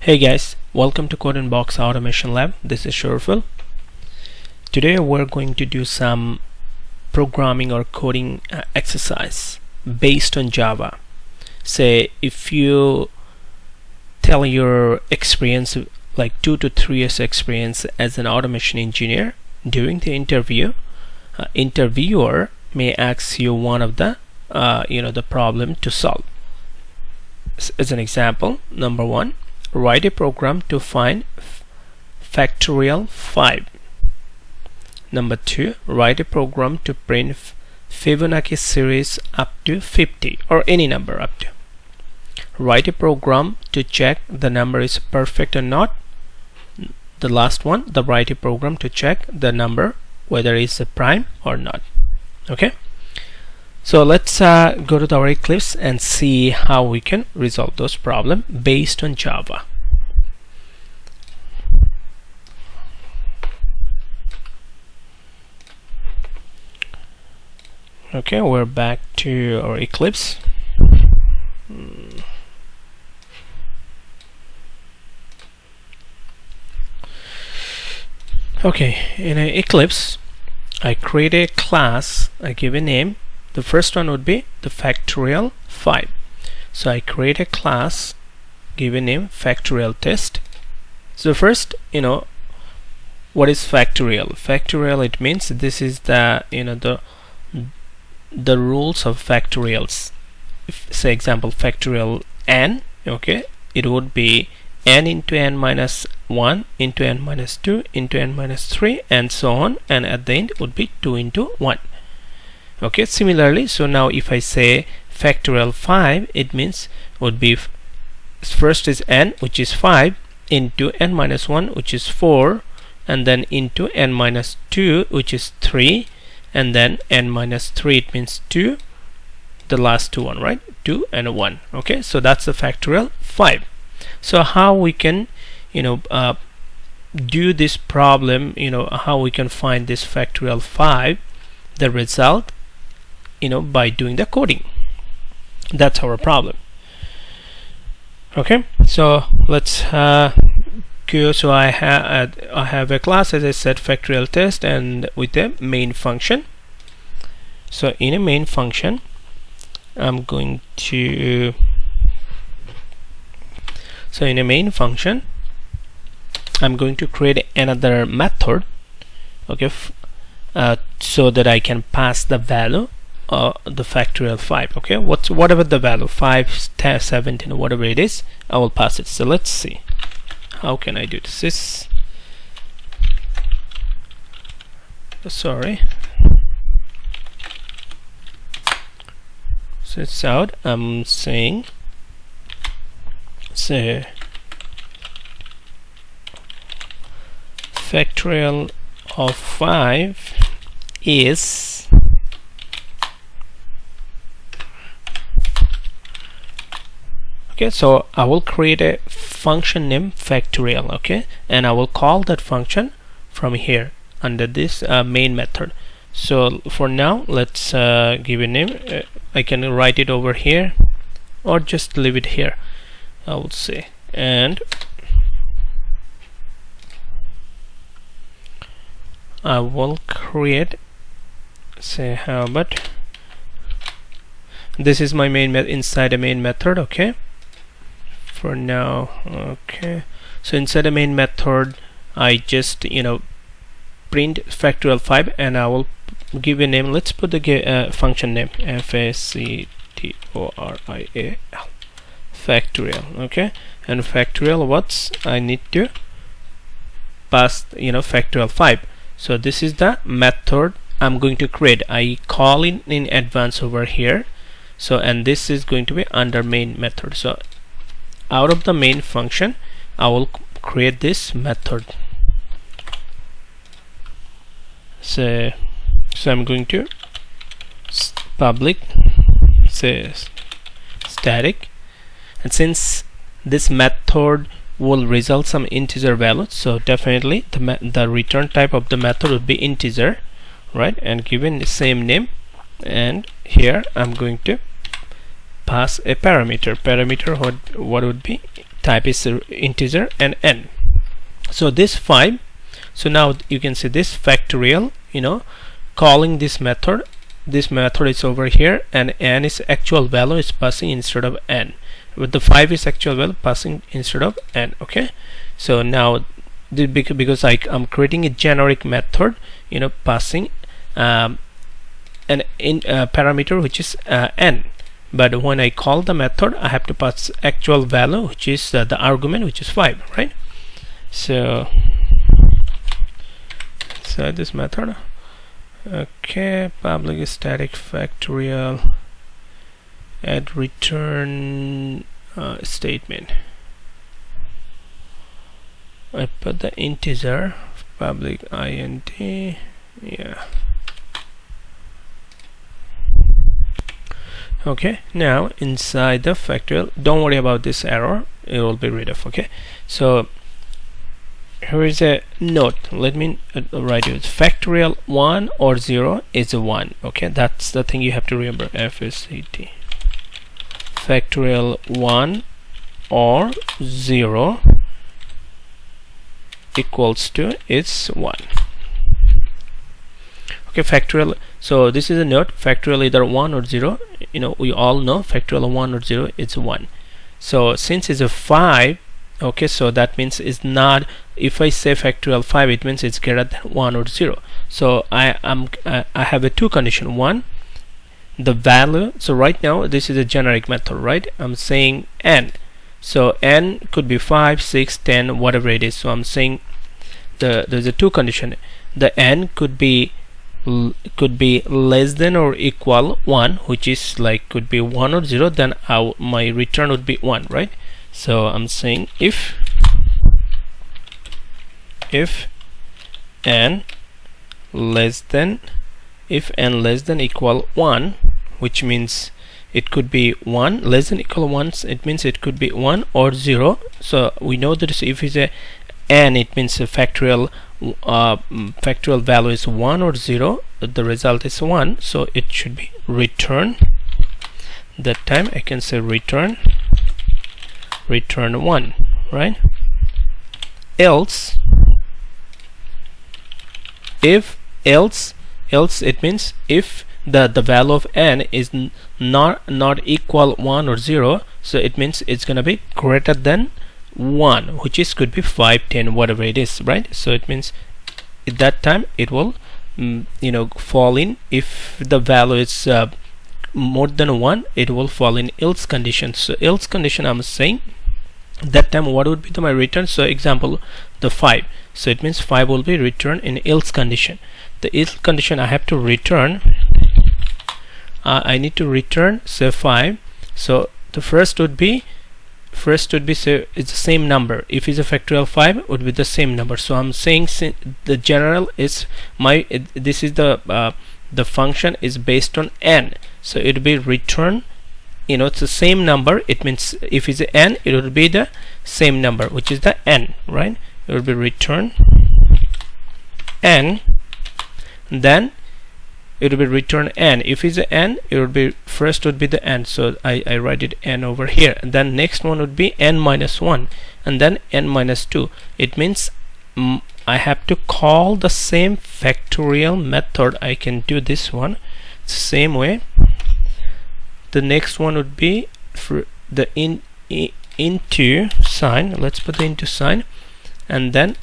Hey guys, welcome to Code and Box Automation Lab. This is Shurful. Today we're going to do some programming or coding exercise based on Java. Say if you tell your experience, like 2 to 3 years experience as an automation engineer, during the interview, interviewer may ask you one of the the problem to solve. As an example, number 1, write a program to find factorial 5. Number 2, write a program to print Fibonacci series up to 50 or any number up to. Write a program to check the number is perfect or not. The last one, write a program to check the number whether it's a prime or not. Okay, so let's go to our Eclipse and see how we can resolve those problems based on Java. Okay, we're back to our Eclipse. Okay, in an Eclipse, I create a class, I give a name. The first one would be the factorial 5. So I create a class, give a name factorial test. So first, what is factorial? Factorial, it means this is the the rules of factorials. If, say example, factorial n, okay, it would be n into n minus 1 into n minus 2 into n minus 3 and so on, and at the end would be 2 into 1. Okay, similarly, so now if I say factorial 5, it means would be first is n, which is 5, into n minus 1, which is 4, and then into n minus 2, which is 3, and then n minus 3, it means 2, the last two one, right? 2 and 1. Okay, so that's the factorial 5. So how we can do this problem, how we can find this factorial 5, the result, by doing the coding. That's our problem. Okay, so let's go. So I have a class, as I said, factorial test, and with a main function. So in a main function, I'm going to create another method, okay, so that I can pass the value the factorial 5. Okay, whatever the value, 5, 10, 17, whatever it is, I will pass it. So let's see how can I do this. Sorry, so it's out. I'm saying, say factorial of 5 is okay. So I will create a function named factorial, okay, and I will call that function from here under this main method. So for now, let's give a name. I can write it over here or just leave it here, I would say. And I will create, say, how about this is my main inside a main method. Okay, for now. Okay, so inside the main method, I just print factorial 5, and I will give a name. Let's put the function name factorial, factorial. Okay, and factorial, what's I need to pass factorial 5. So this is the method I'm going to create. I call in advance over here. So, and this is going to be under main method. So out of the main function, I will create this method. So I'm going to public, say, static, and since this method will result some integer value, so definitely the return type of the method would be integer, right? And given the same name, and here I'm going to pass a parameter. What would be type is integer and n. So this 5, so now you can see this factorial, calling this method is over here, and n is actual value is passing instead of n, with the 5 is actual value passing instead of n. Okay, so now because I'm creating a generic method, passing an parameter which is n, but when I call the method I have to pass actual value, which is the argument, which is 5, right? So this method, okay, public static factorial add return statement. I put the integer public int, yeah. Okay, now inside the factorial, don't worry about this error, it will be rid of. Okay, so here is a note. Let me write it. Factorial 1 or 0 is a 1. Okay, that's the thing you have to remember. FSCT factorial 1 or 0 equals to is 1. Okay, factorial, so this is a note, factorial either 1 or 0, we all know factorial 1 or 0 is 1. So since it's a 5, okay, so that means it's not, if I say factorial 5, it means it's greater than 1 or 0. So I have a two condition. One, the value, so right now this is a generic method, right? I'm saying n, so n could be 5, 6, 10, whatever it is. So I'm saying there's a two condition. The n could be less than or equal 1, which is like could be 1 or 0, then my return would be 1, right? So I'm saying if n less than equal 1, which means it could be 1 less than equal 1, it means it could be 1 or 0. So we know that if it's a n, it means a factorial value is 1 or 0, the result is 1, so it should be return. That time I can say return 1, right? Else it means if the value of n is not equal 1 or 0, so it means it's gonna be greater than 1, which is could be 5, 10, whatever it is, right? So it means at that time it will fall in. If the value is more than 1, it will fall in else condition. So else condition, I'm saying that time what would be my return? So example, the 5, so it means 5 will be returned in else condition. The else condition I have to return, I need to return say 5. So the first would be say it's the same number. If it's a factorial 5, would be the same number. So I'm saying the general is this is the function is based on n, so it will be return, it's the same number. It means if it's n, it will be the same number, which is the n, right? It will be return n, then it will be return n. If it's n, it would be first would be the n, so I write it n over here, and then next one would be n minus 1, and then n minus 2. It means I have to call the same factorial method. I can do this one the same way. The next one would be for the into sign. Let's put the into sign, and then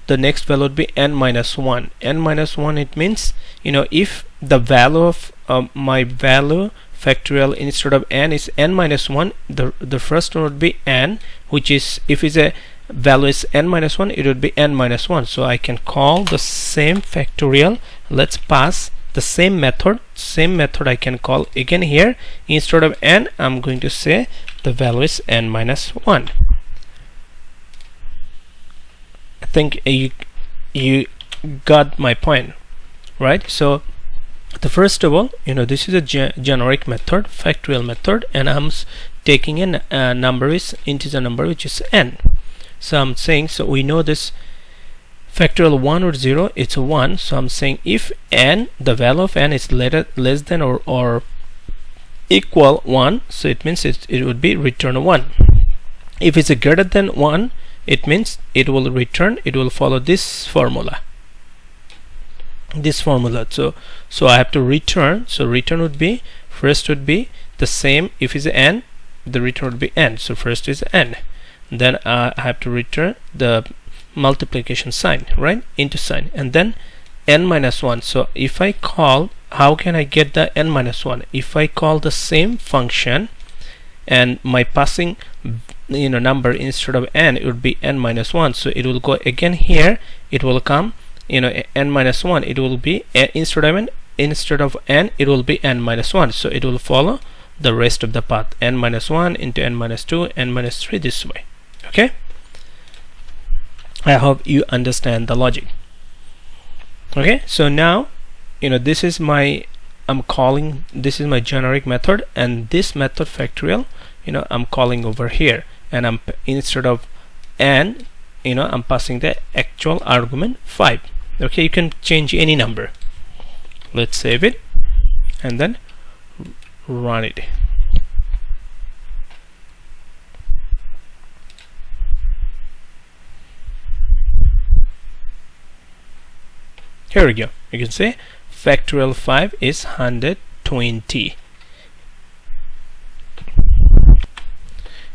the next value would be n minus 1. N minus 1, it means if the value of my value factorial instead of n is n minus 1, the first one would be n, which is if it's a value is n minus 1, it would be n minus 1. So I can call the same factorial. Let's pass the same method I can call again here. Instead of n, I'm going to say the value is n minus 1. I think you got my point, right? So the first of all, this is a generic method, factorial method, and I'm taking a number is integer number, which is n. So I'm saying, so we know this factorial 1 or 0, it's a 1. So I'm saying if n, the value of n is less than or equal 1, so it means it would be return 1. If it's a greater than 1, it means it will follow this formula. So I have to return. So return would be, first would be the same. If it's n, the return would be n. So first is n, then I have to return the multiplication sign, right, into sign, and then n minus 1. So if I call, how can I get the n minus 1? If I call the same function and my passing number instead of n, it would be n minus 1. So it will go again here, it will come n minus 1, it will be instead of n, it will be n minus 1. So it will follow the rest of the path, n minus 1 into n minus 2, n minus 3, this way. Okay, I hope you understand the logic. Okay, so now this is my this is my generic method, and this method factorial I'm calling over here, and I'm instead of n I'm passing the actual argument 5. Okay, you can change any number. Let's save it and then run it. Here we go. You can say factorial 5 is 120.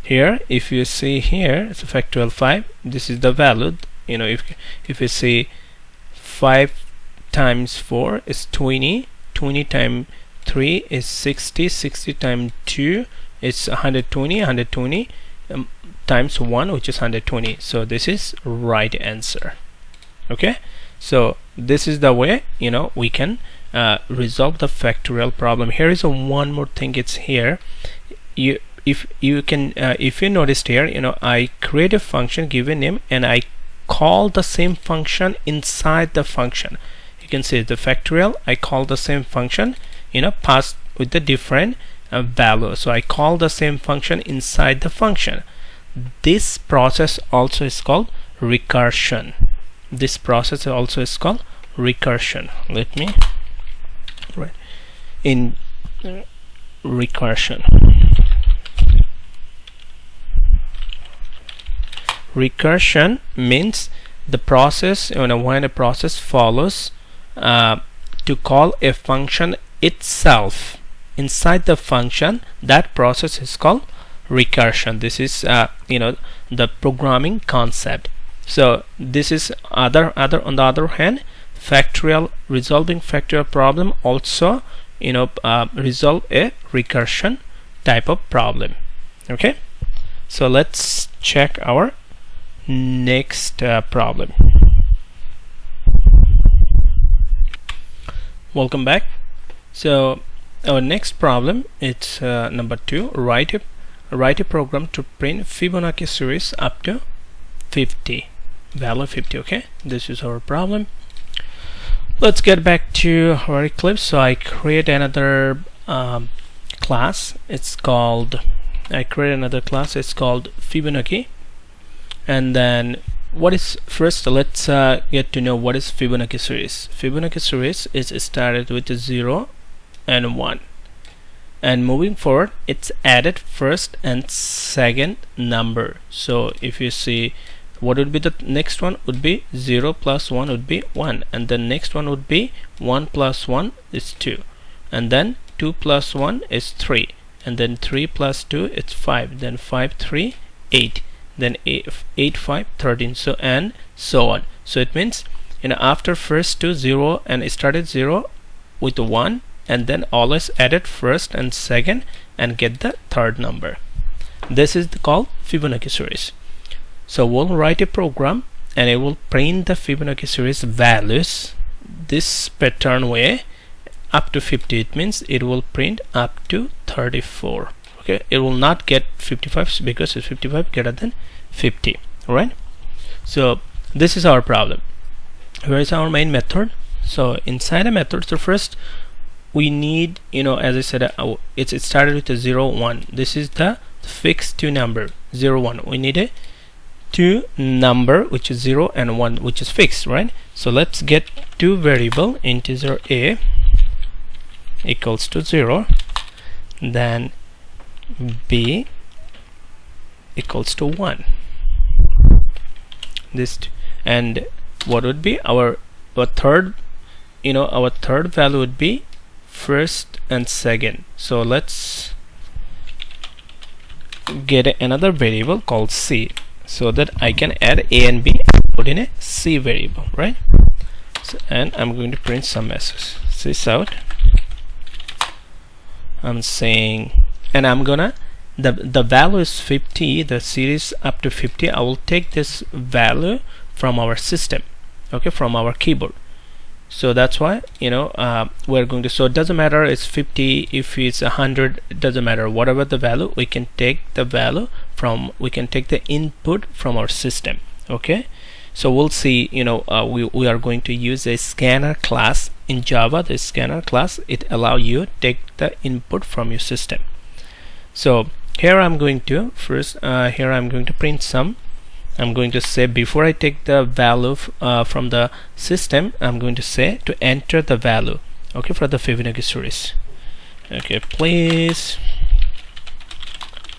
Here, if you see here, it's a factorial 5. This is the value. If you see 5 times 4 is 20. 20 times 3 is 60. 60 times 2 is 120. 120 times 1, which is 120. So this is right answer. Okay. So this is the way we can resolve the factorial problem. Here is one more thing. It's here. If you noticed here, I create a function, give a name, and I call the same function inside the function. You can see the factorial. I call the same function, passed with the different value. So I call the same function inside the function. This process also is called recursion. This process also is called recursion. Let me write in recursion. Recursion means the process, when a process follows to call a function itself inside the function, that process is called recursion. This is the programming concept. So this is on the other hand, resolving factorial problem also resolve a recursion type of problem. Okay, so let's check our next problem. Welcome back. So our next problem, it's number 2. Write a program to print Fibonacci series up to 50, value 50. Okay, this is our problem. Let's get back to our Eclipse. So I create another class. It's called Fibonacci. And then let's get to know what is Fibonacci series. Fibonacci series is started with 0 and 1, and moving forward it's added first and second number. So if you see, what would be the next one would be 0 plus 1 would be 1, and the next one would be 1 plus 1 is 2, and then 2 plus 1 is 3, and then 3 plus 2 is 5, then 5 3 8, then 8 5 13, so and so on. So it means after first 2 0, and it started 0 with 1, and then always added first and second and get the third number. This is called Fibonacci series. So we'll write a program and it will print the Fibonacci series values this pattern way up to 50. It means it will print up to 34. Okay, it will not get 55 because it's 55 greater than 50. Alright, so this is our problem. Where is our main method? So inside a method, so first we need, as I said, it started with a 0 1. This is the fixed 2 number 0 1. We need a 2 number which is 0 and 1 which is fixed, right? So let's get 2 variable integer a equals to 0. then b equals to 1. And what would be our third, our third value would be first and second. So let's get another variable called c, so that I can add a and b put in a c variable, right? So, and I'm going to print some messages. This out. I'm saying, and I'm gonna, the value is 50, the series up to 50. I will take this value from our system, okay, from our keyboard. So that's why, we're going to, so it doesn't matter it's 50, if it's 100, it doesn't matter, whatever the value, we can take the value from, we can take the input from our system. Okay, so we'll see, we are going to use a scanner class in Java. The scanner class, it allow you to take the input from your system. So here I'm going to first here I'm going to print some. I'm going to say, before I take the value from the system, I'm going to say to enter the value, okay, for the Fibonacci series. Okay, please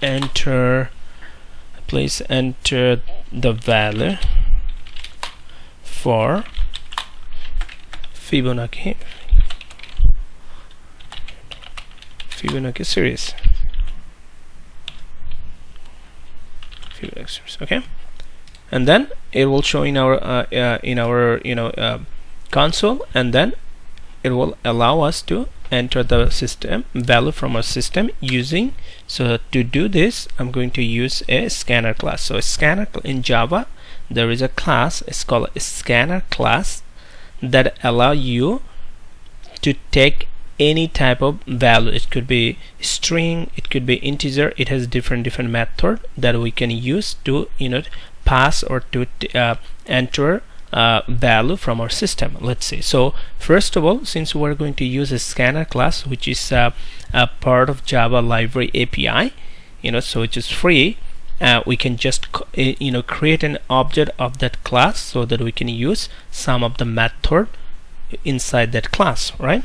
enter the value for Fibonacci series. Okay, and then it will show in our console, and then it will allow us to enter the system value from our system using. So to do this, I'm going to use a scanner class. So a scanner in Java, there is a class, it's called a scanner class, that allow you to take any type of value. It could be string, it could be integer. It has different method that we can use to pass or to enter value from our system. Let's see. So first of all, since we're going to use a scanner class, which is a part of Java library API, so which is free, we can just create an object of that class, so that we can use some of the method inside that class, right?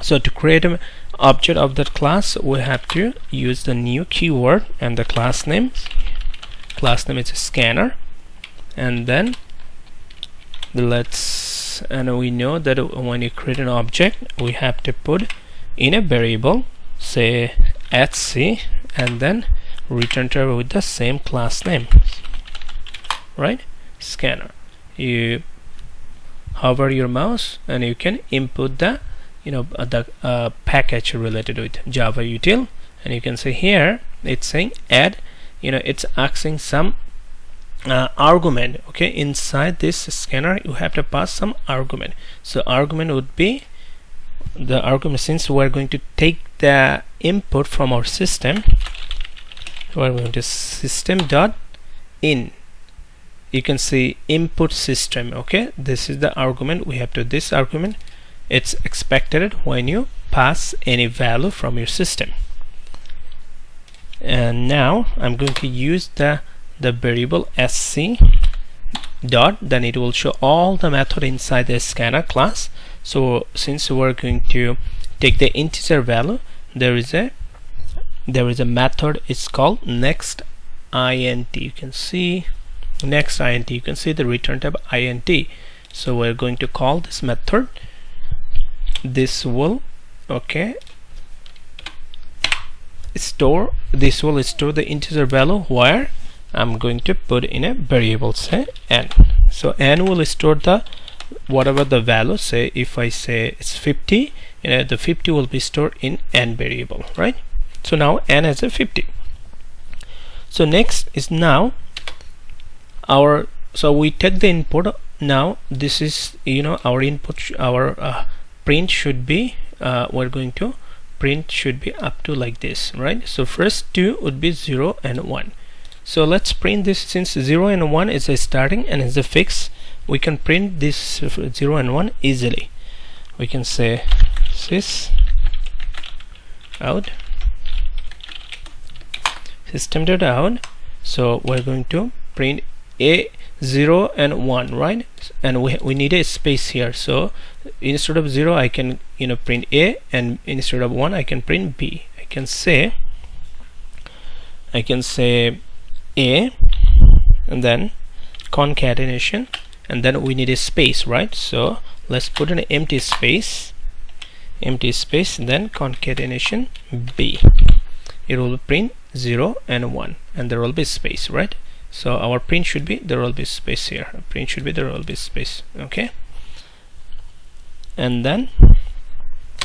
So to create an object of that class, we have to use the new keyword, and the class name is a scanner, and then and we know that when you create an object, we have to put in a variable, say @c, and then return to with the same class name, right? Scanner. You hover your mouse and you can input the package related with Java util, and you can see here it's saying add, it's asking some argument. Okay, inside this scanner you have to pass some argument. So argument would be the argument, since we're going to take the input from our system, we're going to system.in. You can see input system. Okay, this is the argument. We have to, this argument, it's expected when you pass any value from your system. And now I'm going to use the variable sc dot, then it will show all the method inside the scanner class. So since we're going to take the integer value, there is a method, it's called next int. You can see next int, you can see the return type int. So we're going to call this method. This will store the integer value, where I'm going to put in a variable, say n. So n will store the whatever the value, say if I say it's 50, the 50 will be stored in n variable, right? So now n has a 50. So next is now so we take the input. Now this is our input, our print should be we're going to print should be up to like this, right? So first two would be 0 and 1. So let's print this. Since 0 and 1 is a starting and is a fix, we can print this 0 and 1 easily. We can say sys out system.out. So we're going to print a 0 and 1, right? And we need a space here. So instead of 0 I can print a, and instead of 1 I can print b. I can say A, and then concatenation, and then we need a space, right? So let's put an empty space, and then concatenation B. It will print 0 and 1, and there will be space, right? So our print should be there will be space here. Print should be there will be space. Okay. And then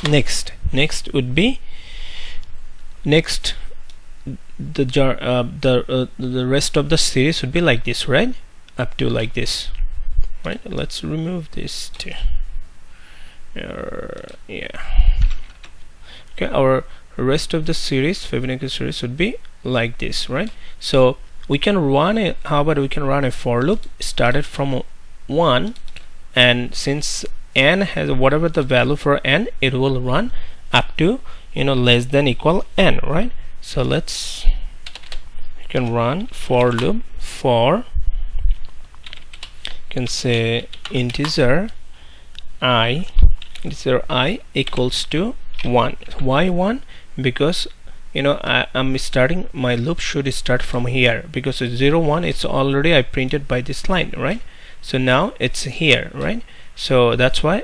next would be the rest of the series would be like this, right? Up to like this, right? Let's remove this too. Yeah. Okay, our rest of the series, Fibonacci series, would be like this, right? So we can run a for loop started from 1, and since n has whatever the value for n, it will run up to less than equal n, right? So you can run for loop for, you can say integer I equals to 1. Why 1? Because I'm starting, my loop should start from here, because it's 0 1 it's already I printed by this line, right? So now it's here, right? So that's why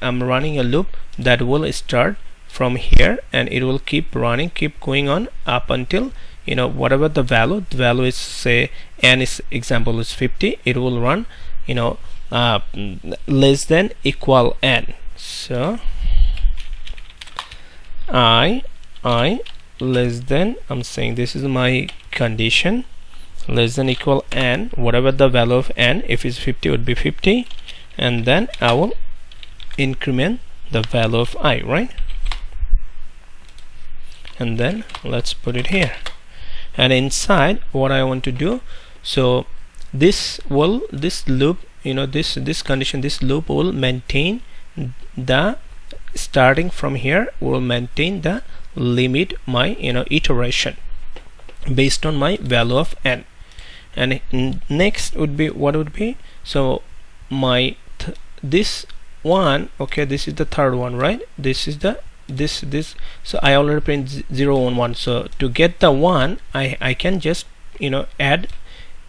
I'm running a loop that will start from here, and it will keep running, keep going on up until whatever the value is, say n is example is 50, it will run less than equal n. So I less than, I'm saying this is my condition, less than equal n, whatever the value of n, if it's 50 would be 50, and then I will increment the value of I, right? And then let's put it here, and inside what I want to do, so this loop, this condition, this loop will maintain the starting from here, will maintain the limit my iteration based on my value of n. And next would be, what would be, so my this one, okay, this is the third one, right? This is the this so I already print 0 1 1, so to get the 1 I can just add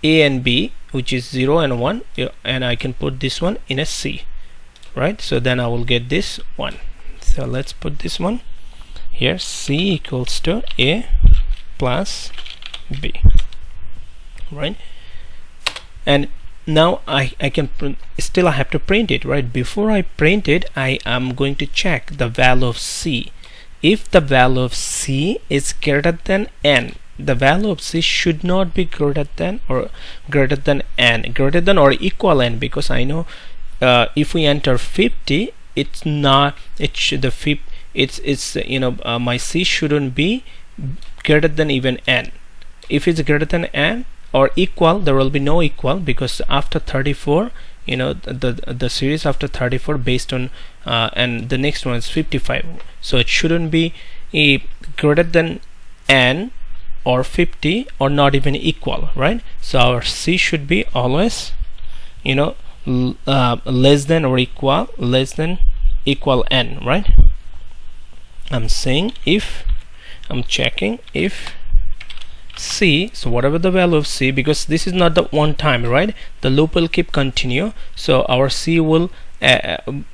A and B, which is 0 and 1, and I can put this one in a C, right? So then I will get this one. So let's put this one here, C equals to A plus B, right? And now I can still I have to print it, right? Before I print it, I am going to check the value of C. If the value of C is greater than n, the value of C should not be greater than or n, greater than or equal n, because I know if we enter 50, it's not, it should, the 50, it's my C shouldn't be greater than even n. If it's greater than n or equal, there will be no equal, because after 34, the series after 34 based on and the next one is 55, so it shouldn't be greater than n or 50 or not even equal, right? So our C should be always less than or equal, n, right? I'm saying if I'm checking if C, so whatever the value of C, because this is not the one time, right? The loop will keep continue, so our C will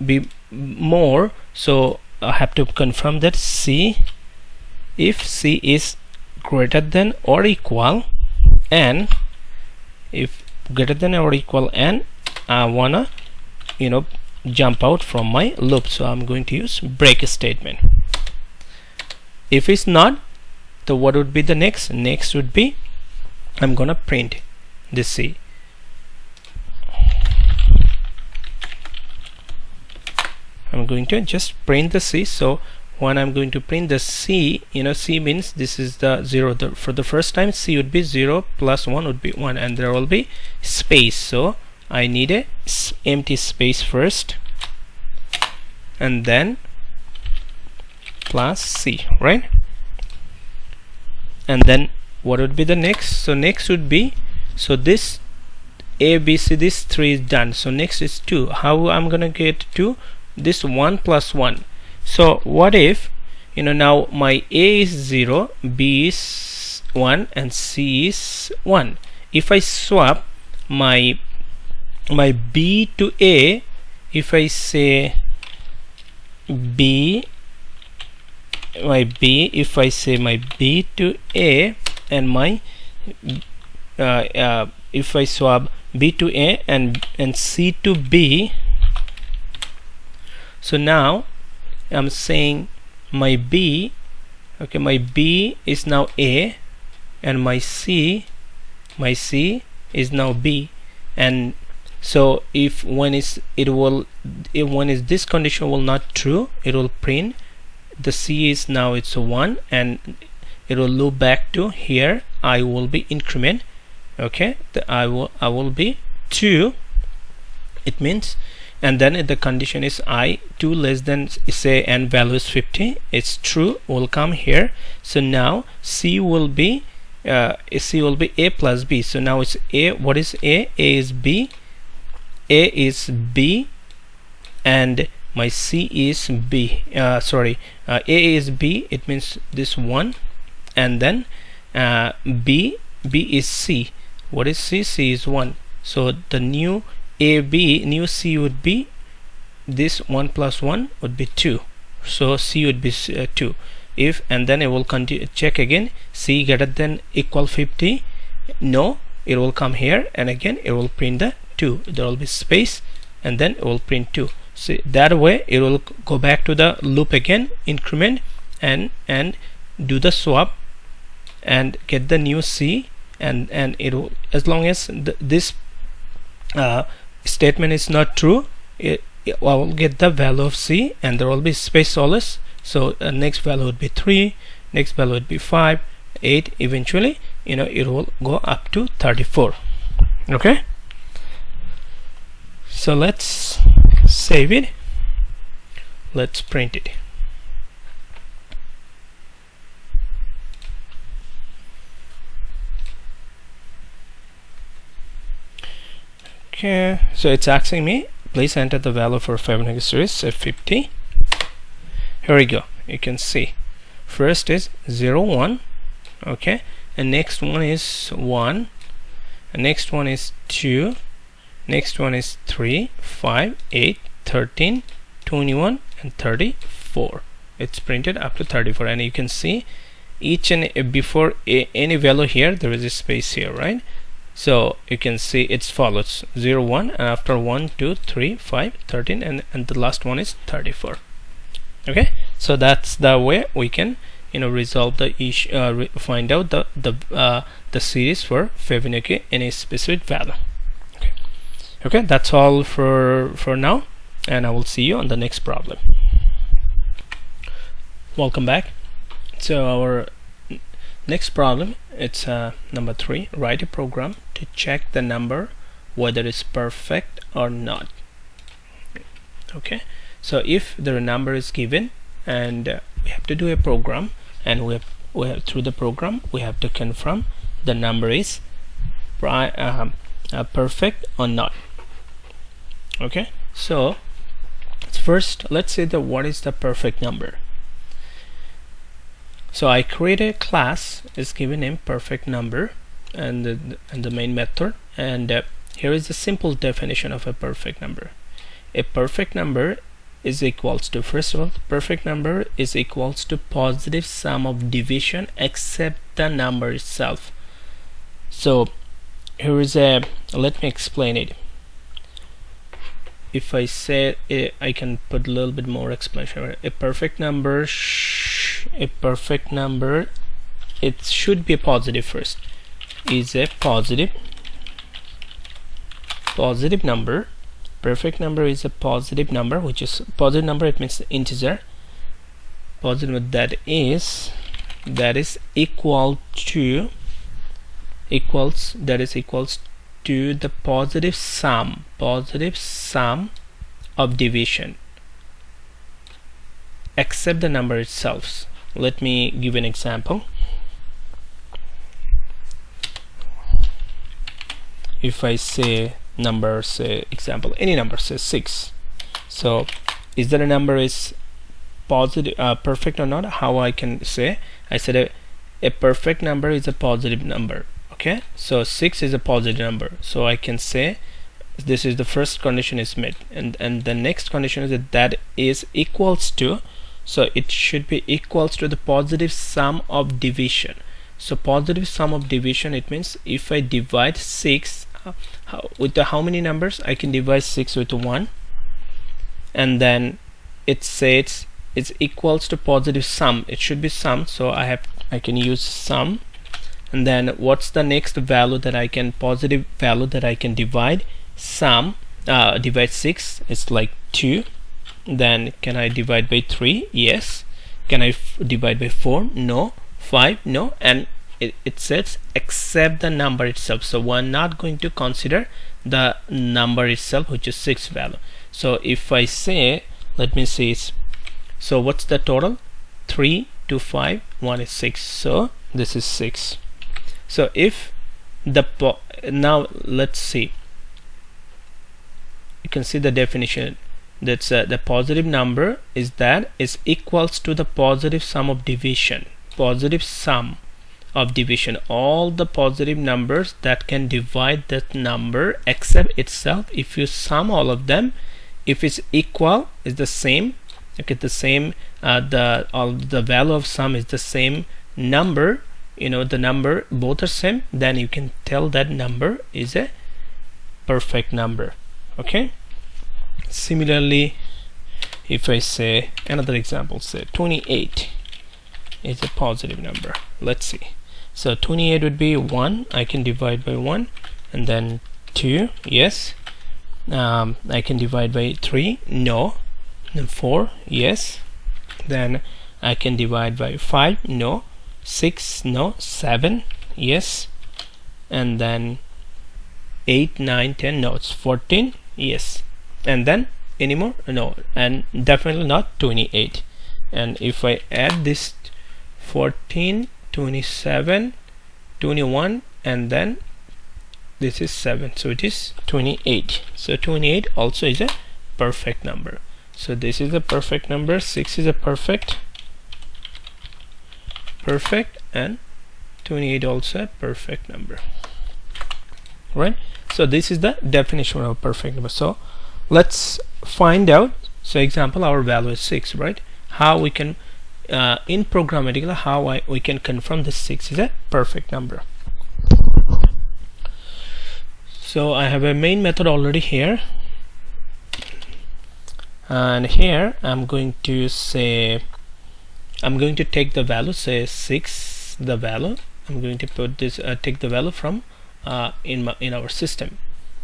be more, so I have to confirm that C, if C is greater than or equal n, if greater than or equal n, I wanna jump out from my loop, so I'm going to use break statement. If it's not, so what would be the next would be, I'm gonna print this C. I'm going to just print the C. So when I'm going to print the C, C means this is the 0. For the first time, C would be 0 plus 1 would be 1, and there will be space, so I need a empty space first, and then plus C, right? And then what would be the next? So next would be, so this A, B, C, this 3 is done, so next is 2. How I'm gonna get 2? This 1 plus 1. So what if now my A is 0, B is 1, and C is 1. If I swap my B to A, if I say if I say my B to A and my if I swap B to A and C to B, so now I'm saying my B, okay, my B is now A, and my C is now B. And so if when is this condition will not true, it will print the C is now it's a 1, and it will loop back to here. I will be increment, okay, I will be 2. It means, and then the condition is I 2 less than, say, n value is 50, it's true, will come here. So now C will be A plus B. So now it's A. What is A? A is B. A is B, and my C is B. A is B. It means this 1, and then B is C. What is C? C is 1. So the new new C would be this 1 plus 1 would be 2. So C would be 2. If, and then it will continue, check again, C greater than equal 50, no, it will come here, and again it will print the 2. There will be space, and then it will print 2. So that way it will go back to the loop again, increment, and do the swap and get the new C, and it will, as long as this statement is not true, I will get the value of C, and there will be space always. So next value would be 3, next value would be 5, 8, eventually it will go up to 34. Okay, so let's save it, let's print it. Okay, so it's asking me please enter the value for Fibonacci series, say 50. Here we go. You can see first is 0, 1, okay, and next one is 1, and next one is 2, next one is 3, 5, 8, 13, 21, and 34. It's printed up to 34, and you can see each and before any value here there is a space here, right? So you can see it follows 0, 1, and after 1, 2, 3, 5, 13, and the last one is 34. Okay, so that's the way we can resolve the issue, find out the series for Fibonacci in a specific value. Okay, that's all for now, and I will see you on the next problem. Welcome back. So our next problem, it's number 3. Write a program to check the number whether it's perfect or not. Okay, so if the number is given, and we have to do a program, and we have through the program we have to confirm the number is perfect or not. Okay, so first let's say what is the perfect number. So I create a class is given name perfect number, and the main method, and here is the simple definition of a perfect number. A perfect number is equals to, first of all, perfect number is equals to positive sum of division except the number itself. So here is let me explain it. If I say I can put a little bit more explanation. A perfect number it should be a positive first, is a positive number. Perfect number is a positive number, which is positive number, it means integer positive, that is equals to the positive sum of division except the number itself. Let me give an example. If I say number, say example, any number, say 6, so is that a number is positive perfect or not, how I can say, I said a perfect number is a positive number. Okay, so 6 is a positive number, so I can say this is the first condition is met, and the next condition is that is equals to, so it should be equals to the positive sum of division. So positive sum of division, it means if I divide 6 with the how many numbers, I can divide 6 with 1, and then it says it's equals to positive sum. It should be sum, so I can use sum, and then what's the next value that I can, positive value that I can divide? Sum, divide 6, it's like 2. Then can I divide by 3? Yes. Can I divide by 4? No. 5? No. And it says except the number itself, so we're not going to consider the number itself, which is 6 value. So if I say, let me see, so what's the total? 3, 2, 5, 1 is 6, so this is 6. So if the now let's see, you can see the definition, that's the positive number is equals to the positive sum of division. Positive sum of division, all the positive numbers that can divide that number except itself. If you sum all of them, if it's equal, is the same, okay, the same, the value of sum is the same number, you know, the number both are same, then you can tell that number is a perfect number. Okay, similarly, if I say another example, say 28 is a positive number. Let's see, so 28 would be 1, I can divide by 1, and then 2, yes. I can divide by 3, no. And 4, yes. Then I can divide by 5, no. 6, no. 7, yes. And then 8, 9, 10, no. It's 14, yes. And then any more? No. And definitely not 28. And if I add this 14, 27, 21, and then this is 7, so it is 28. So 28 also is a perfect number. So this is a perfect number, 6 is a perfect, and 28 also a perfect number, right? So this is the definition of a perfect number. So let's find out, so example, our value is 6, right? How we can in programmatically, how we can confirm this 6 is a perfect number. So I have a main method already here, and here I'm going to say, I'm going to take the value, say 6, the value, I'm going to put this, take the value from in our system.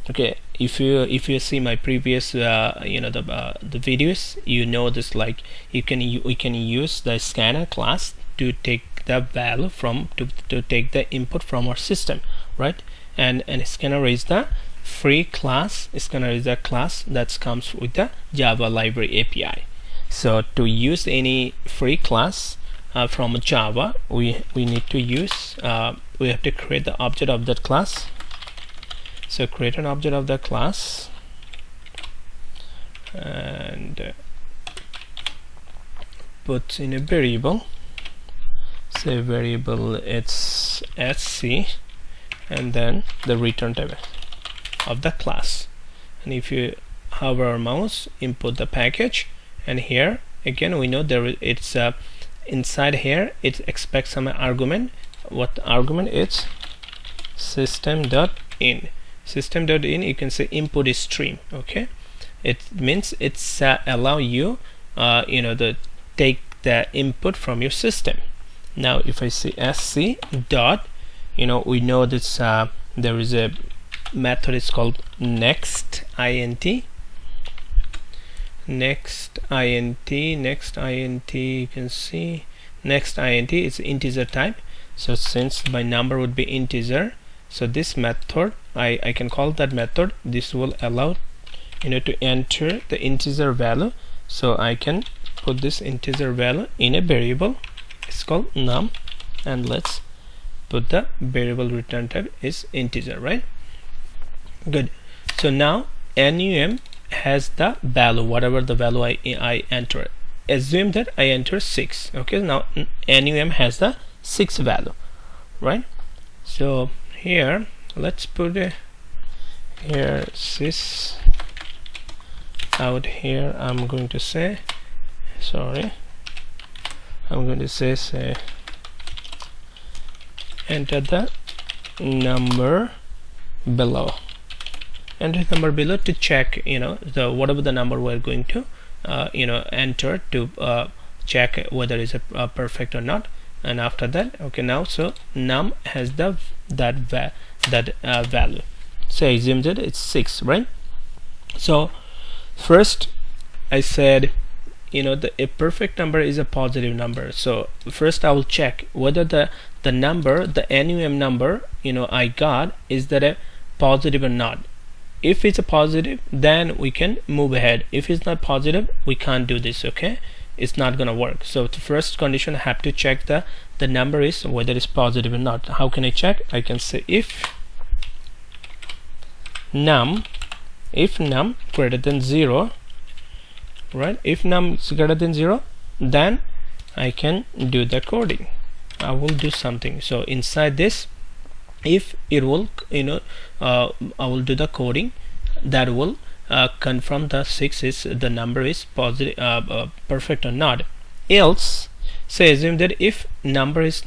Okay, if you see my previous you know, the videos, you know this, like we can use the scanner class to take the value from, to take the input from our system, right? And scanner is the free class. Scanner is a class that comes with the Java library API. So to use any free class from Java, we need to use, we have to create the object of that class. So create an object of the class, and put in a variable, say variable it's sc, and then the return type of the class. And if you hover our mouse, input the package, and here again we know there it's inside here it expects some argument. What the argument is? System.in. System.in, you can say input is stream. Okay, it means it's allow you you know, the take the input from your system. Now if I say sc dot, you know, we know this there is a method, it's called next int. Next int, you can see next int is integer type. So since my number would be integer, so this method, I can call that method. This will allow, you know, to enter the integer value. So I can put this integer value in a variable, it's called num, and let's put the variable return type is integer, right? Good. So now num has the value, whatever the value I enter. assume that I enter 6. Okay, now NUM has the 6 value, right? So here let's put it here, sys out here. I'm going to say, sorry, I'm going to say enter the number below. Enter the number below to check, the whatever the number we're going to enter to check whether it's a perfect or not. And after that, okay, now so num has that value. So I assume that it's 6, right? So first I said, a perfect number is a positive number. So first I will check whether the number, the NUM number I got, is that a positive or not. If it's a positive, then we can move ahead. If it's not positive, we can't do this. Okay, it's not gonna work. So the first condition, I have to check the number is whether it's positive or not. How can I check? I can say if num greater than 0, right? If num is greater than 0, then I can do the coding. I will do something. So inside this, if it will, I will do the coding that will confirm the 6 is the number is positive, perfect or not. Else, say assume that if number is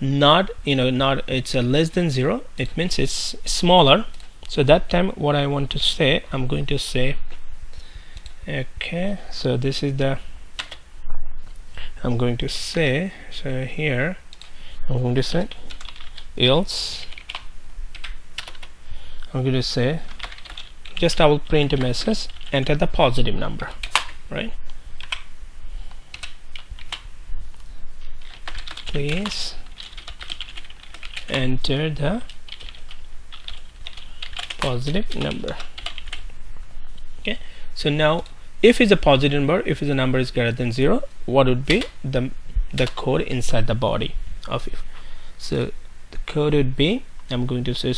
not, it's less than 0, it means it's smaller. So that time what I want to say, I'm going to say, okay, so this is the, I'm going to say, so here I'm going to say else, I'm going to say, just I will print a message, enter the positive number, right? Please enter the positive number. Okay, so now if it's a positive number, if the number is greater than 0, what would be the code inside the body of it? So the code would be, I'm going to say,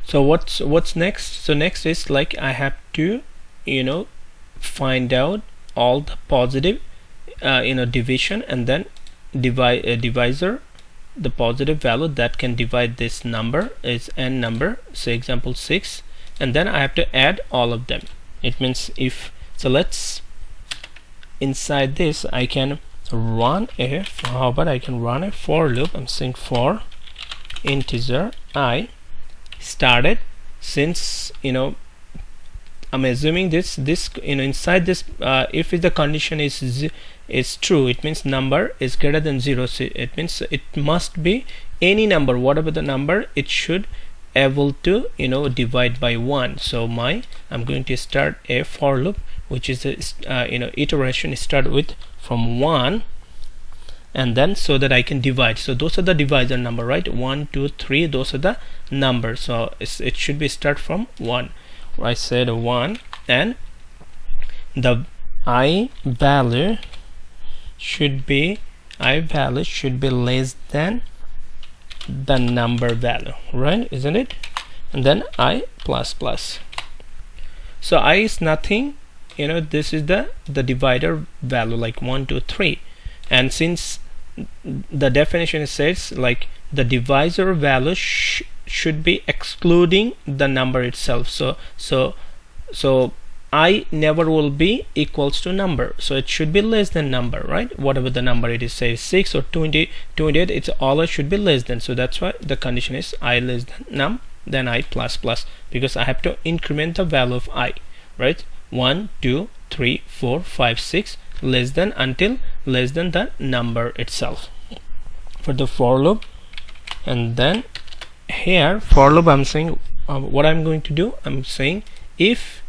so what's next? So next is like I have to find out all the positive division, and then divisor, the positive value that can divide this number is n number, say example 6, and then I have to add all of them. It means if, so let's, inside this I can run a, how about I can run a for loop. I'm saying for integer I started, since I'm assuming this inside this, if the condition is true, it means number is greater than 0. So it means it must be any number, whatever the number, it should able to divide by 1. So I'm going to start a for loop, which is a iteration start with from 1, and then so that I can divide. So those are the divisor number, right? 1, 2, 3, those are the numbers. So it should be start from 1. I said 1, and the I value should be less than the number value, right? Isn't it? And then I plus plus. So I is nothing, this is the divider value, like 1, 2, 3. And since the definition says like the divisor value should be excluding the number itself, so I never will be equals to number, so it should be less than number, right? Whatever the number it is, say 6 or 20, 28, it's all should be less than. So that's why the condition is I less than num, then I plus plus, because I have to increment the value of I, right? 1, 2, 3, 4, 5, 6, less than, until less than the number itself for the for loop. And then here for loop, I'm saying what I'm going to do, I'm saying if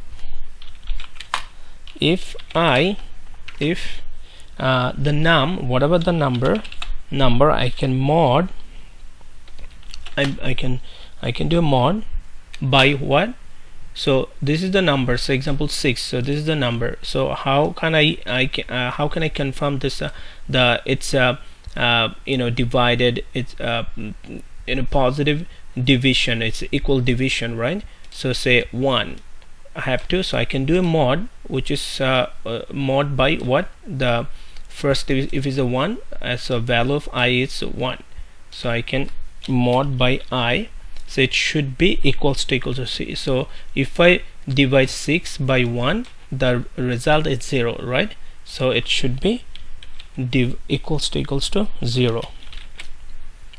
the num, whatever the number I can mod, I can do a mod by what? So this is the number, so example 6, so this is the number. So how can how can I confirm this it's divided, it's in a positive division, it's equal division, right? So say 1, I have to, so I can do a mod which is mod by what, the first, if it's a 1, as a value of I is 1, so I can mod by I, so it should be equals to C. So if I divide 6 by 1, the result is 0, right? So it should be equals to 0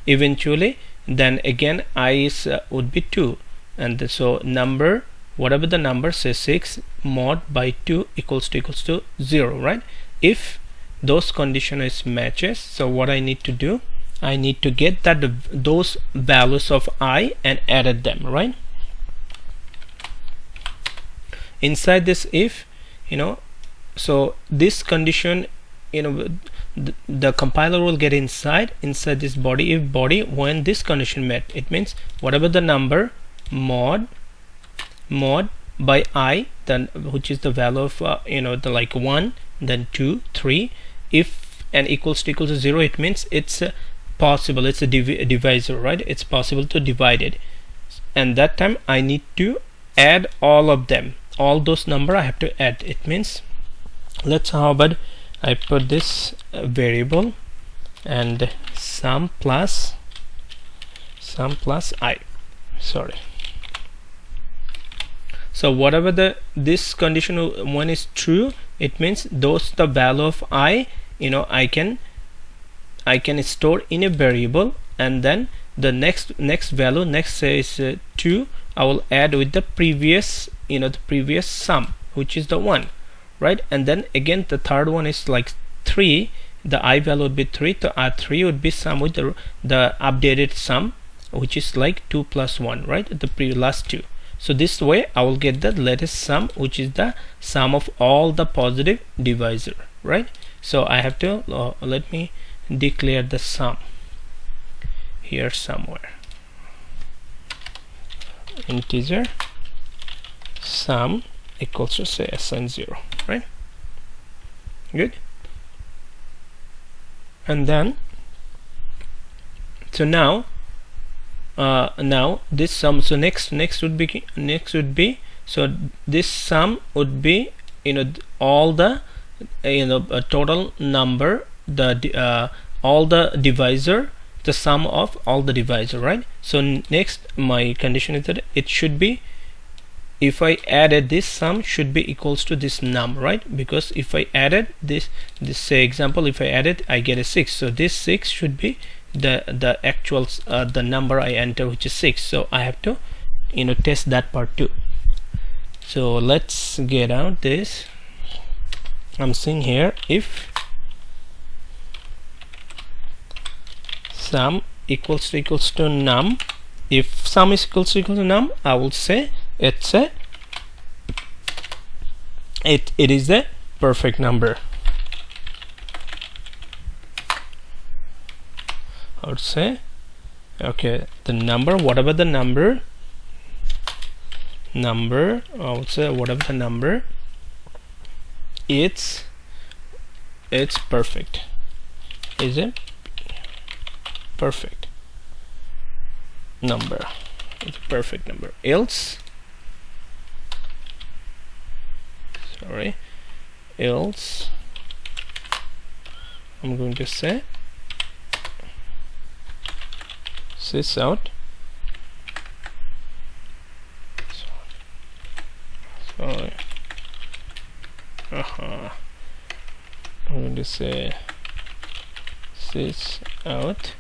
eventually. Then again I is would be 2, and so number, whatever the number, say 6 mod by 2 equals to 0, right? If those condition is matches, so what I need to do, I need to get that those values of I and added them, right? Inside this if, so this condition, the compiler will get inside this body if body when this condition met. It means whatever the number mod by I, then which is the value of the like 1, then 2, 3, if and equals to 0, it means it's possible, it's a divisor, right? It's possible to divide it, and that time I need to add all of them, all those number I have to add. It means, how about I put this variable and sum plus I, sorry. So whatever this condition one is true, it means those the value of I, I can store in a variable, and then the next value, next say is 2, I will add with the previous the previous sum, which is the 1, right? And then again the third one is like 3, the I value would be 3, the 3 would be sum with the updated sum, which is like 2 plus 1, right? The last 2. So this way I will get the latest sum, which is the sum of all the positive divisor, right? So I have to let me declare the sum here somewhere, integer sum equals to say assign 0, right? Good. And then so now this sum, so next would be so this sum would be all the total number, the all the divisor, the sum of all the divisor, right? So next my condition is that it should be, if I added this sum should be equals to this num, right? Because if I added this say example, if I added, I get a 6, so this 6 should be the actual the number I enter, which is 6. So I have to test that part too. So let's get out this. I'm saying here if sum equals to num, if sum is equals to num, I will say it is a perfect number. I would say okay, the number, whatever the number I would say whatever the number, it's perfect, is it perfect number, it's a perfect number. Else I'm going to say this out, sorry, I'm going to say this out,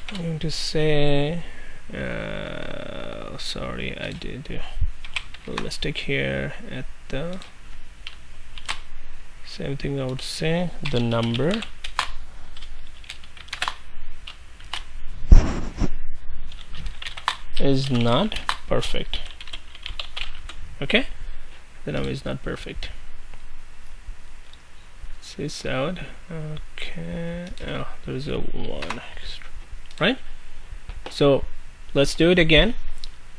I'm going to say sorry, I did a mistake here at the same thing. I would say the number is not perfect. Okay, the number is not perfect. This out. Okay, oh, there's a 1 extra, right? So let's do it again.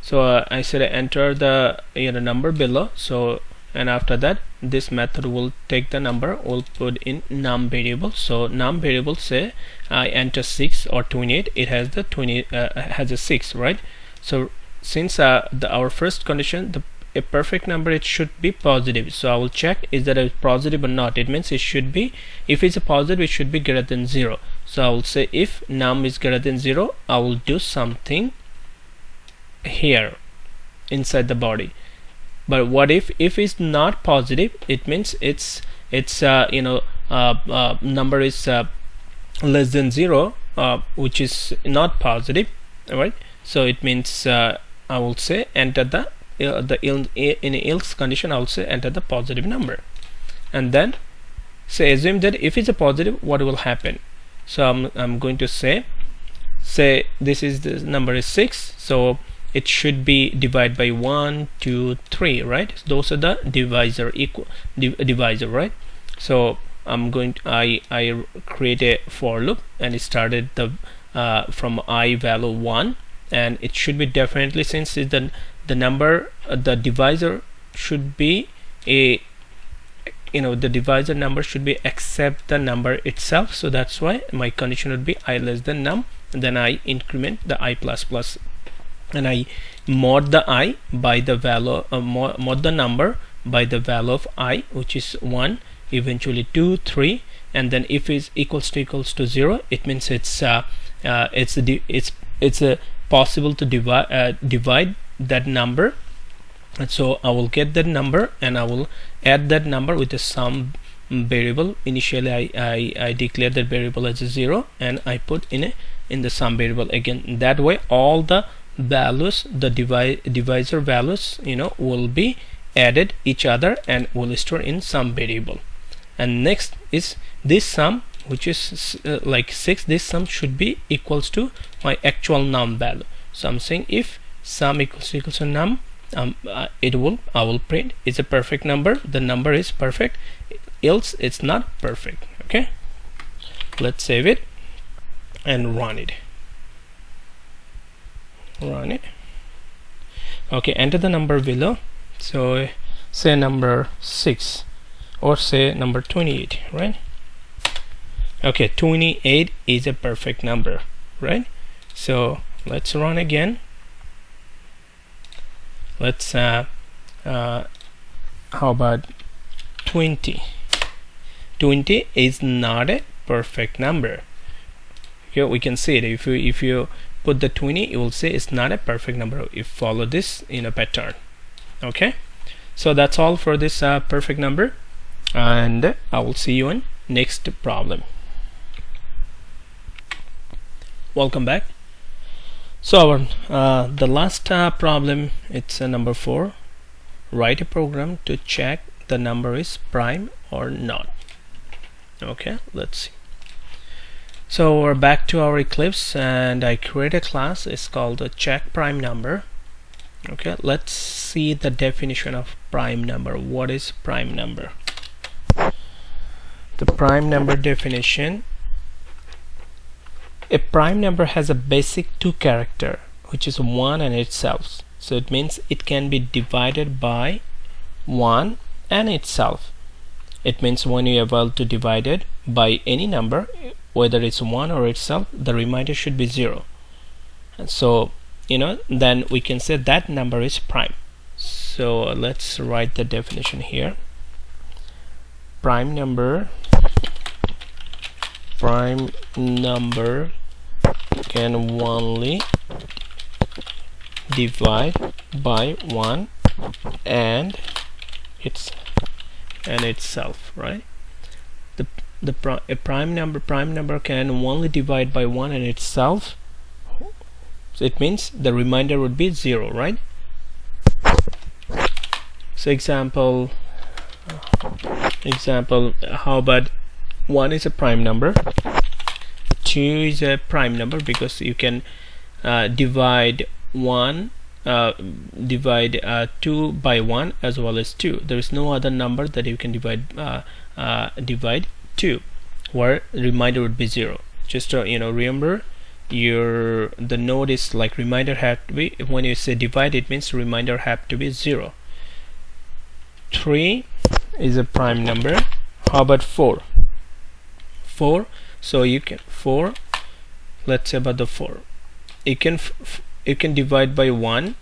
So I said enter the number below, so and after that this method will take the number, will put in num variable. So num variable, say I enter 6 or 28, it has the 20 has a 6, right? So since our first condition, a perfect number, it should be positive, so I will check is that a positive or not. It means it should be, if it's a positive, it should be greater than 0. So I will say if num is greater than 0, I will do something here inside the body. But what if it's not positive? It means it's number is less than 0, which is not positive, right? So it means I will say enter the in else condition, I will say enter the positive number, and then say assume that if it's a positive, what will happen. So I'm going to say this number is 6, so it should be divided by 1, 2, 3, right? Those are the divisor, right? So I'm going to I create a for loop, and it started the from I value 1, and it should be definitely, since it's the number, the divisor should be a the divisor number should be except the number itself. So that's why my condition would be I less than num, and then I increment the I plus plus, and I mod the I by the value mod the number by the value of I, which is 1, eventually 2, 3, and then if it's equals to 0, it means it's possible to divide that number. And so I will get that number, and I will add that number with the sum variable. Initially I declare that variable as a 0, and I put in the sum variable again. That way all the values, the divisor values, will be added each other and will store in sum variable. And next is this sum, which is like 6. This sum should be equals to my actual num value. So I'm saying if sum equals to num, I will print it's a perfect number, the number is perfect, else it's not perfect. Okay, let's save it and run it. Okay, enter the number below. So say number 6 or say number 28, right? Okay, 28 is a perfect number, right? So let's run again. Let's how about 20? 20 is not a perfect number. Here we can see it. If you put the 20, you will say it's not a perfect number. If follow this pattern. Okay, so that's all for this perfect number, and I will see you in next problem. Welcome back. So the last problem, it's number 4. Write a program to check the number is prime or not. Okay, let's see. So we're back to our Eclipse, and I create a class. It's called the check prime number. Okay, let's see the definition of prime number. What is prime number? The prime number definition: a prime number has a basic 2 character, which is 1 and itself. So it means it can be divided by 1 and itself. It means when you are able to divide it by any number, whether it's 1 or itself, the remainder should be 0. And so then we can say that number is prime. So let's write the definition here. Prime number can only divide by 1 and itself, right? A prime number can only divide by 1 and itself. So it means the remainder would be 0, right? So example, how about 1 is a prime number, 2 is a prime number, because you can divide 2 by 1 as well as 2. There is no other number that you can divide 2 where remainder would be 0. Just remember the node is like remainder have to be, when you say divide, it means remainder have to be 0. 3 is a prime number. How about 4? 4, so you can 4, let's say about the 4, you can divide by 1,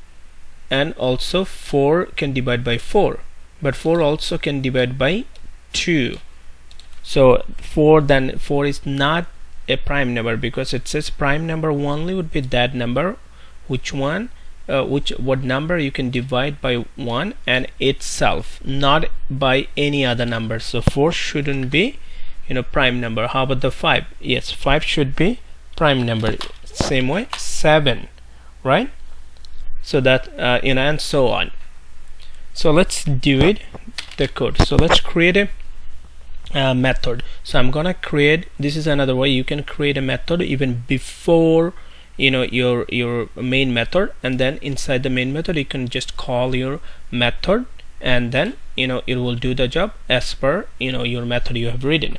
and also 4 can divide by 4, but 4 also can divide by 2. So 4 is not a prime number, because it says prime number only would be that number what number you can divide by 1 and itself, not by any other number. So 4 shouldn't be prime number. How about the 5? Yes, 5 should be prime number. Same way 7, right? So that and so on. So let's do it, the code. So let's create a method. So I'm gonna create, this is another way you can create a method even before your main method, and then inside the main method you can just call your method, and then it will do the job as per your method you have written.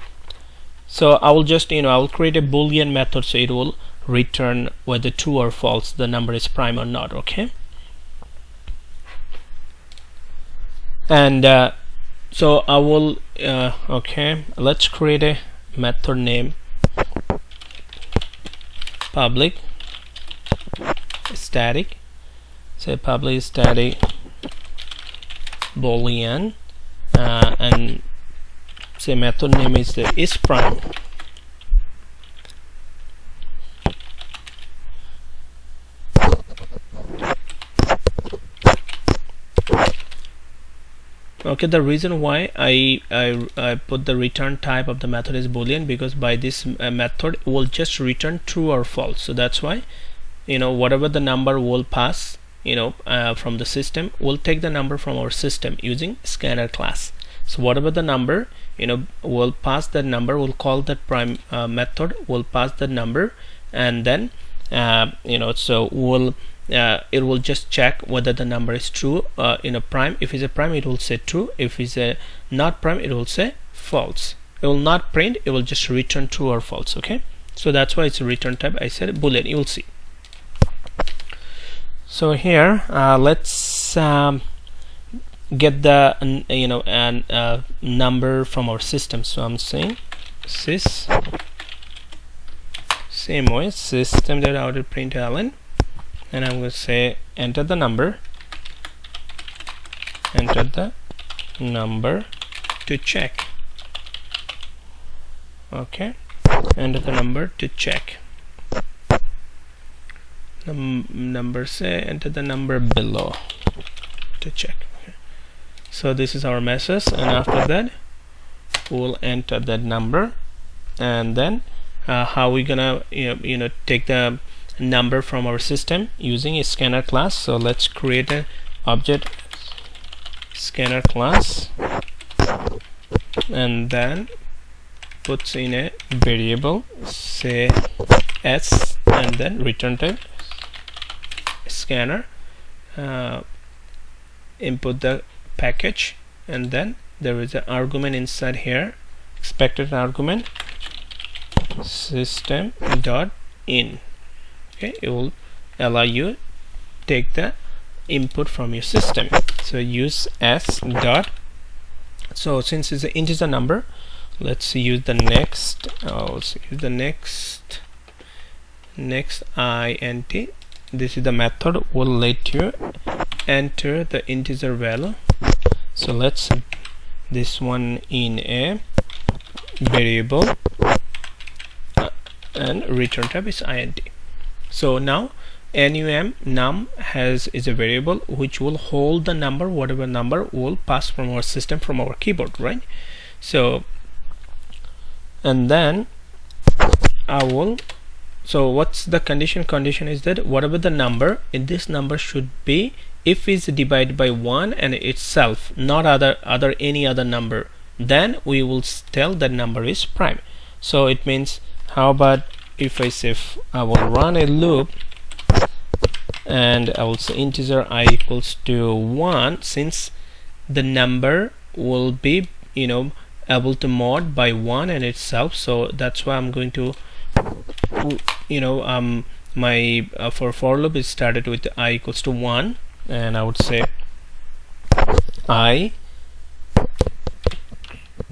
So I will just I will create a boolean method, so it will return whether true or false the number is prime or not. Okay, and so I will okay, let's create a method name public static, say public static boolean, and say method name is the is prime. Okay, the reason why I put the return type of the method is boolean, because by this method it will just return true or false. So that's why whatever the number will pass from the system, we'll take the number from our system using scanner class. So whatever the number will pass that number, we'll call that prime method, will pass that number, and then so we'll it will just check whether the number is true prime. If it's a prime, it will say true. If it's a not prime, it will say false. It will not print, it will just return true or false. Okay, so that's why it's a return type. I said boolean, you will see. So here let's get the number from our system. So I'm saying sys, same way, system.out.println, and I'm going to say enter the number to check. Okay, enter the number to check. Number, say enter the number below to check. Okay. So this is our message, and after that we'll enter that number, and then how we gonna take the number from our system using a scanner class. So let's create an object scanner class, and then puts in a variable, say s, and then return type scanner, input the package, and then there is an argument inside here, expected argument system.in. Okay, it will allow you take the input from your system. So use s dot, so since it's an integer number, let's use the next, let's use the next int. This is the method will let you enter the integer value. So let's this one in a variable, and return type is int. So now num is a variable which will hold the number, whatever number will pass from our system, from our keyboard, right? So and then I will, so what's the condition? Condition is that whatever the number in this number should be, if it's divided by 1 and itself, not any other number, then we will tell that number is prime. So it means, how about if I say I will run a loop, and I will say integer I equals to 1, since the number will be able to mod by 1 and itself. So that's why I'm going to my for loop is started with I equals to 1, and I would say I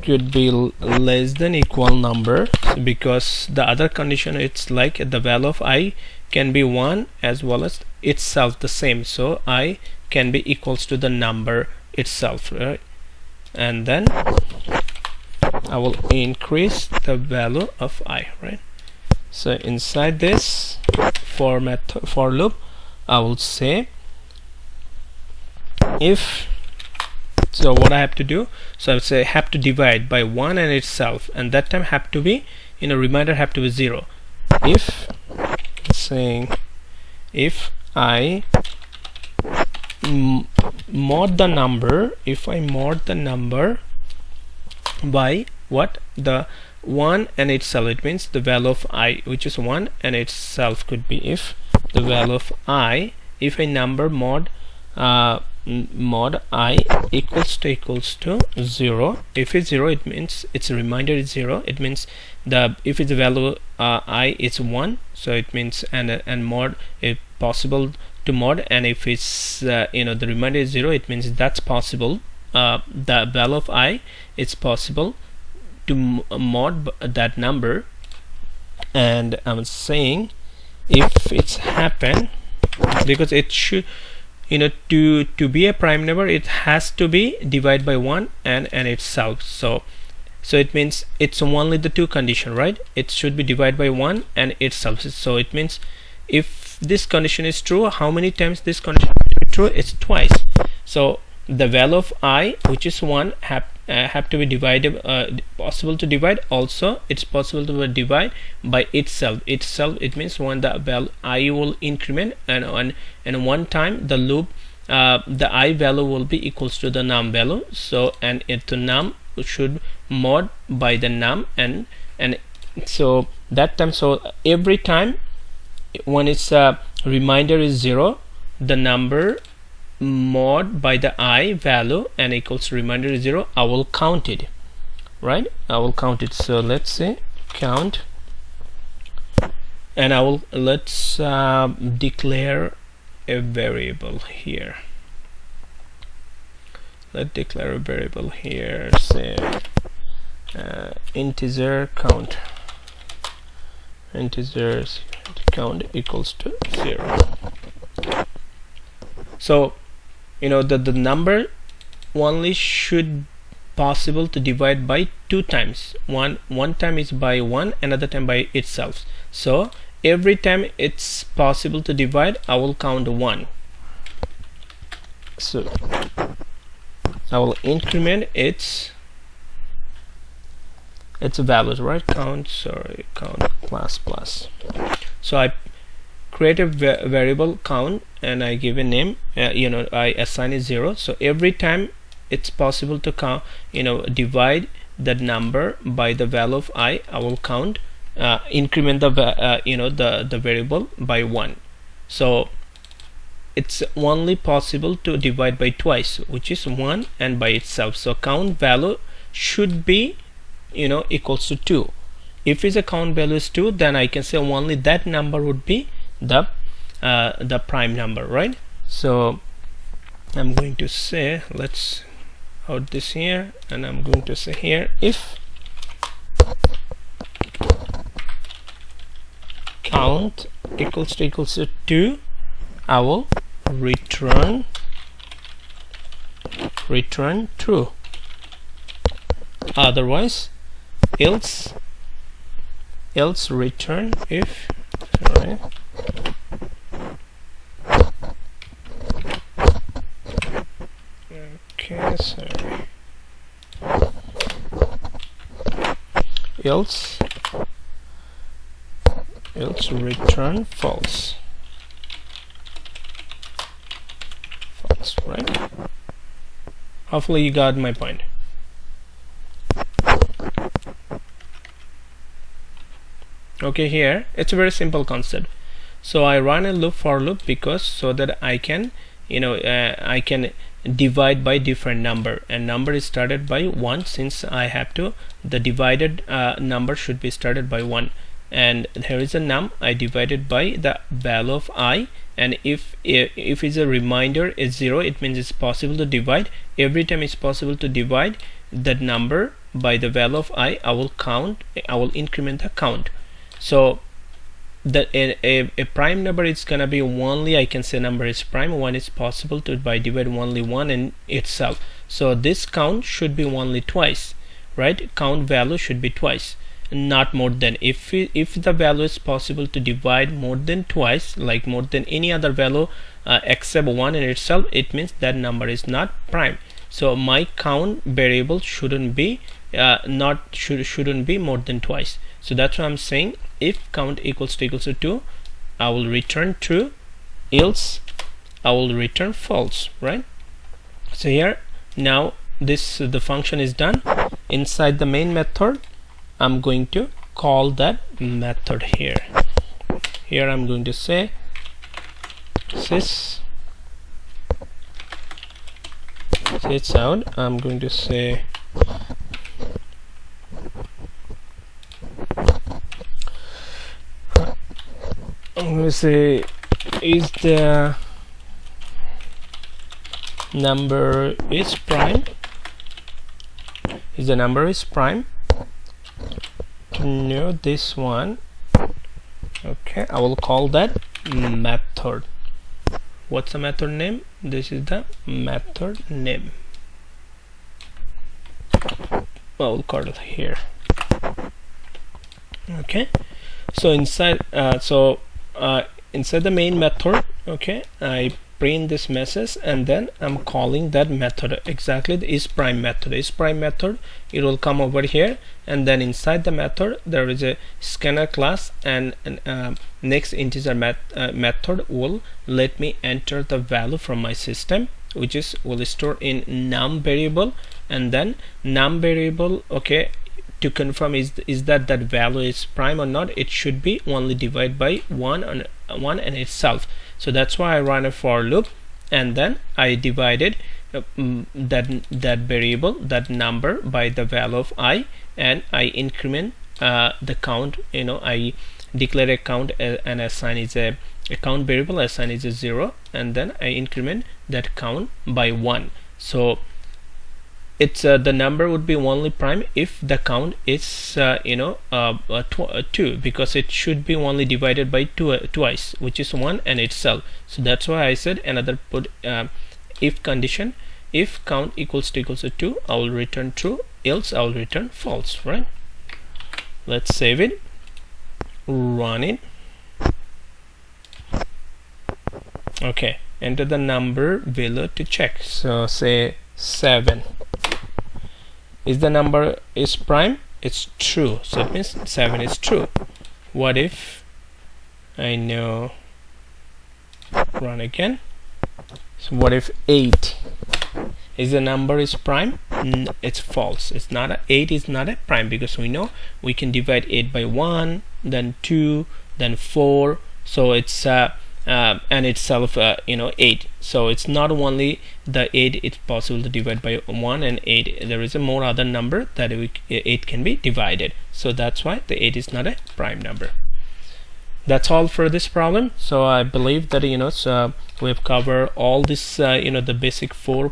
could be less than equal number, because the other condition, it's like the value of I can be 1 as well as itself the same, so I can be equals to the number itself, right? And then I will increase the value of I, right? So inside this for loop, I will say if, so what I have to do, so I would say have to divide by 1 and itself, and that time have to be, reminder have to be 0. If saying if I mod the number, if I mod the number by what, the 1 and itself, it means the value of I, which is 1 and itself, could be if the value of I, if a number mod mod I equals to 0. If it's 0, it means its reminder is 0. It means if it's the value I is 1, so it means and mod if possible to mod, and if it's the reminder is 0, it means that's possible, the value of I, it's possible to mod that number. And I'm saying if it's happen, because it should, to be a prime number, it has to be divided by 1 and itself. So it means it's only the two condition, right? It should be divided by 1 and itself. So it means if this condition is true, how many times this condition should be true? It's twice. So the value of I, which is 1, have to be divided, possible to divide. Also it's possible to divide by itself. It means when the value I will increment, and one time the loop, the I value will be equals to the num value. So and the num should mod by the num, and so that time, so every time when its reminder is 0, the number mod by the I value and equals to reminder is 0, I will count it, right? I will count it. So let's say count, and let's declare a variable here. Let's declare a variable here, say integer count, integers count equals to 0. So the number only should possible to divide by 2 times. One time is by 1, another time by itself. So every time it's possible to divide, I will count 1. So I will increment its values, right? Count plus. So I create a variable count, and I give a name, I assign it 0. So every time it's possible to count, divide that number by the value of I will count, increment the the variable by 1. So it's only possible to divide by twice, which is 1 and by itself. So count value should be equals to 2. If its a count value is 2, then I can say only that number would be the prime number, right? So I'm going to say, let's out this here, and I'm going to say here if count equals to 2, I will return true. Otherwise, else return if, sorry, okay, sorry, else return false, right? Hopefully you got my point. Okay, here it's a very simple concept. So I run a loop for loop because so that I can I can divide by different number, and number is started by 1, since I have to, the divided number should be started by 1, and here is a num, I divided by the value of I, and if it's a reminder is 0, it means it's possible to divide. Every time it's possible to divide that number by the value of I will increment the count. So that a prime number is gonna be only, I can say number is prime when it's possible to divide only one in itself. So this count should be only twice, right? Count value should be twice, not more than. If the value is possible to divide more than twice, like more than any other value except one in itself, it means that number is not prime. So my count variable shouldn't be shouldn't be more than twice. So that's why I'm saying if count equals to 2, I will return true, else I will return false, right? So here now the function is done. Inside the main method, I'm going to call that method here. Here I'm going to say sys out. I'm going to say is the number is prime? Is the number is prime? No, this one. Okay, I will call that method. What's the method name? This is the method name. I will call it here. Okay, so inside inside the main method, okay, I print this message and then I'm calling that method exactly the is prime method. It will come over here, and then inside the method there is a scanner class, and next integer method will let me enter the value from my system, which is will store in num variable, and then num variable, okay, to confirm is that value is prime or not, it should be only divided by one and itself. So that's why I run a for loop, and then I divided that variable, that number, by the value of I, and I increment the count. I declare a count and assign is a count variable, assign is a 0, and then I increment that count by 1. So it's the number would be only prime if the count is 2, because it should be only divided by twice, which is 1 and itself. So that's why I said another put if condition, if count equals to 2, I will return true, else I will return false, right? Let's save it, run it. Okay, enter the number value to check. So say 7. Is the number is prime? It's true, so it means 7 is true. What if I know, run again. So what if 8? Is the number is prime? It's false. It's not 8 is not a prime, because we know we can divide 8 by 1, then 2, then 4. So it's and itself 8. So it's not only the 8 it's possible to divide by 1 and 8, there is a more other number that 8 can be divided. So that's why the 8 is not a prime number. That's all for this problem. So I believe that we've covered all this the basic 4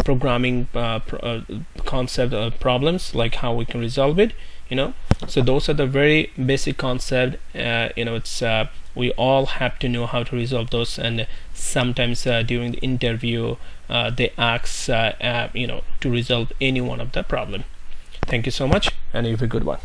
programming concept problems, like how we can resolve it. So those are the very basic concept. It's we all have to know how to resolve those, and sometimes during the interview they ask to resolve any one of the problem. Thank you so much, and you have a good one.